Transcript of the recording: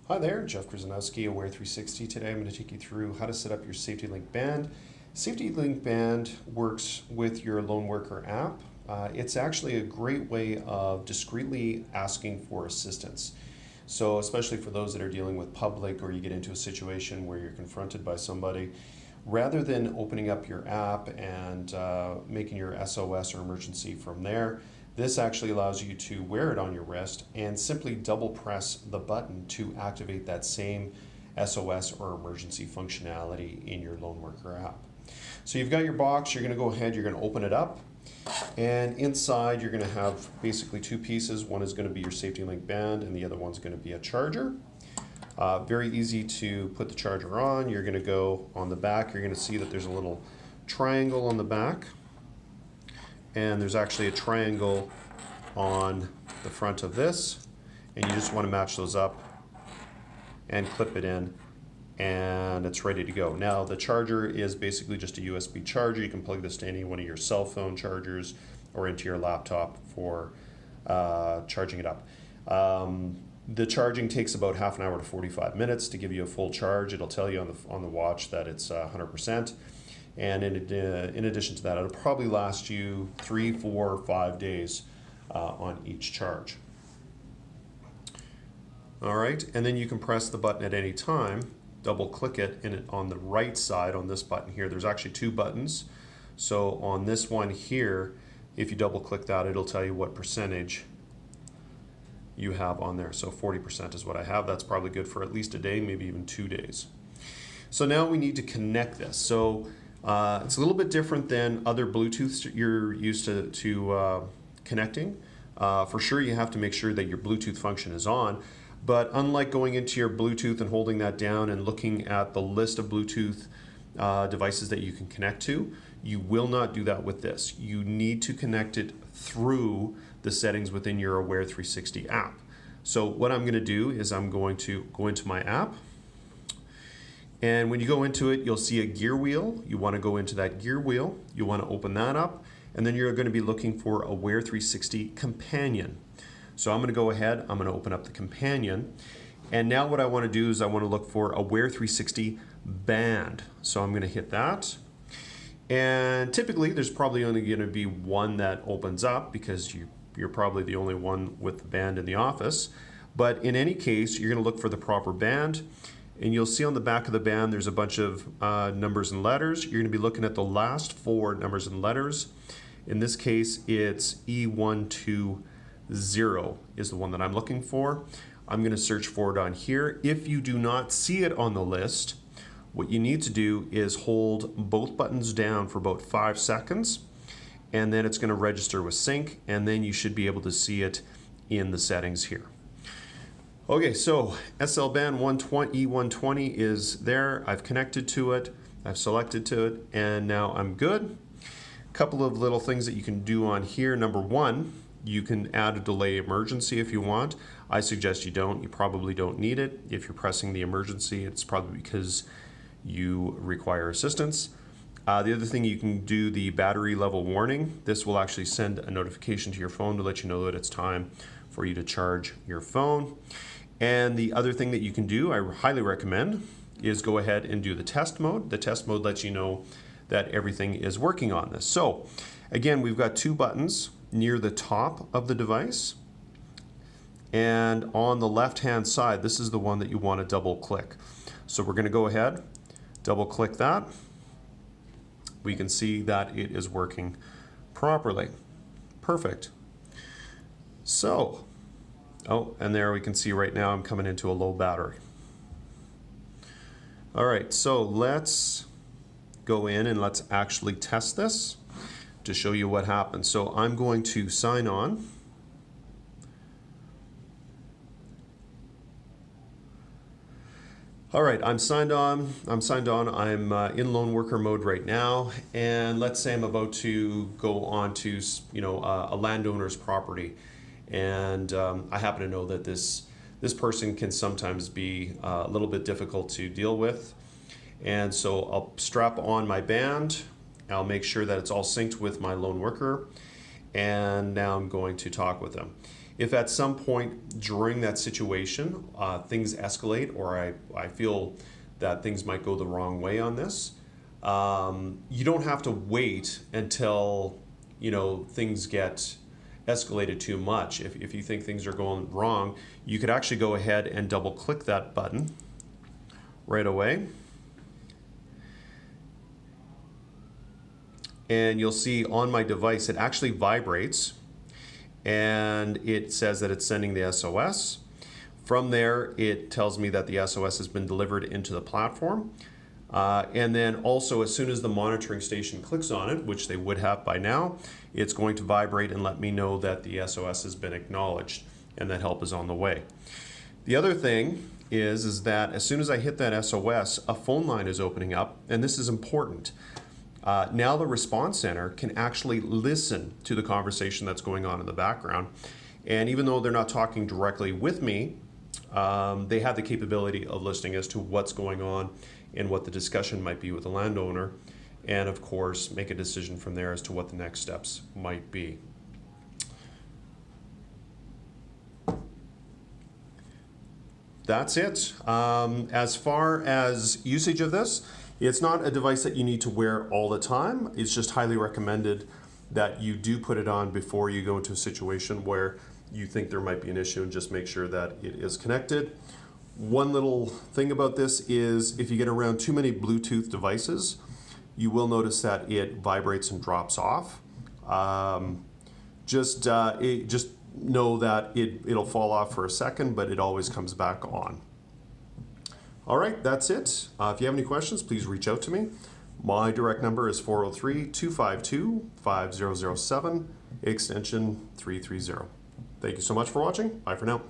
Hi there, Jeff Krasnowski, Aware360. Today I'm going to take you through how to set up your SafetyLink band. SafetyLink band works with your Lone Worker app. It's actually a great way of discreetly asking for assistance. So especially for those that are dealing with public or you get into a situation where you're confronted by somebody, rather than opening up your app and making your SOS or emergency from there, this actually allows you to wear it on your wrist and simply double press the button to activate that same SOS or emergency functionality in your Lone Worker app. So you've got your box, you're going to go ahead, you're going to open it up, and inside you're going to have basically two pieces. One is going to be your SafetyLink band and the other one's going to be a charger. Very easy to put the charger on. You're going to go on the back, you're going to see that there's a little triangle on the back. And there's actually a triangle on the front of this, and you just want to match those up and clip it in, and it's ready to go. Now the charger is basically just a USB charger. You can plug this to any one of your cell phone chargers or into your laptop for charging it up. The charging takes about half an hour to 45 minutes to give you a full charge. It'll tell you on the watch that it's 100%. And in addition to that, it'll probably last you 3, 4, 5 days on each charge. All right, and then you can press the button at any time, double click it, and on the right side on this button here, there's actually two buttons. So on this one here, if you double click that, it'll tell you what percentage you have on there. So 40% is what I have. That's probably good for at least a day, maybe even 2 days. So now we need to connect this. So it's a little bit different than other Bluetooths you're used to connecting. For sure, you have to make sure that your Bluetooth function is on. But unlike going into your Bluetooth and holding that down and looking at the list of Bluetooth devices that you can connect to, you will not do that with this. You need to connect it through the settings within your Aware360 app. So what I'm going to do is I'm going to go into my app. And when you go into it, you'll see a gear wheel. You want to go into that gear wheel. You want to open that up. And then you're going to be looking for Aware360 Companion. So I'm going to go ahead. I'm going to open up the Companion. And now what I want to do is I want to look for Aware360 Band. So I'm going to hit that. And typically, there's probably only going to be one that opens up because you're probably the only one with the band in the office. But in any case, you're going to look for the proper band. And you'll see on the back of the band there's a bunch of numbers and letters. You're going to be looking at the last 4 numbers and letters. In this case, it's E120 is the one that I'm looking for. I'm going to search for it on here. If you do not see it on the list, what you need to do is hold both buttons down for about 5 seconds, and then it's going to register with sync, and then you should be able to see it in the settings here. Okay, so SL band E120 is there. I've connected to it, I've selected to it, and now I'm good. A couple of little things that you can do on here. Number one, you can add a delay emergency if you want. I suggest you don't. You probably don't need it. If you're pressing the emergency, it's probably because you require assistance. The other thing, you can do the battery level warning. This will actually send a notification to your phone to let you know that it's time for you to charge your phone. And the other thing that you can do, I highly recommend, is go ahead and do the test mode. The test mode lets you know that everything is working on this. So again, we've got 2 buttons near the top of the device. And on the left-hand side, this is the one that you want to double click. So we're going to go ahead, double click that. We can see that it is working properly. Perfect. So, oh, and there we can see right now I'm coming into a low battery. All right, so let's go in and let's actually test this to show you what happens. So I'm going to sign on. All right, I'm signed on. I'm in Lone Worker mode right now, and let's say I'm about to go on to a landowner's property. And I happen to know that this person can sometimes be a little bit difficult to deal with. And so I'll strap on my band. I'll make sure that it's all synced with my Lone Worker. And now I'm going to talk with them. If at some point during that situation things escalate, or I feel that things might go the wrong way on this, you don't have to wait until things get escalated too much. If you think things are going wrong, you could actually go ahead and double click that button right away. And you'll see on my device it actually vibrates and it says that it's sending the SOS. From there, it tells me that the SOS has been delivered into the platform. And then also, as soon as the monitoring station clicks on it, which they would have by now, it's going to vibrate and let me know that the SOS has been acknowledged and that help is on the way. The other thing is that as soon as I hit that SOS, a phone line is opening up, and this is important. Now the response center can actually listen to the conversation that's going on in the background. And even though they're not talking directly with me, they have the capability of listening as to what's going on and what the discussion might be with the landowner, and of course make a decision from there as to what the next steps might be. That's it. As far as usage of this, it's not a device that you need to wear all the time. It's just highly recommended that you do put it on before you go into a situation where you think there might be an issue, and just make sure that it is connected. One little thing about this is if you get around too many Bluetooth devices, you will notice that it vibrates and drops off. Just know that it'll fall off for a second, but it always comes back on. All right, that's it. If you have any questions, please reach out to me. My direct number is 403-252-5007, extension 330. Thank you so much for watching. Bye for now.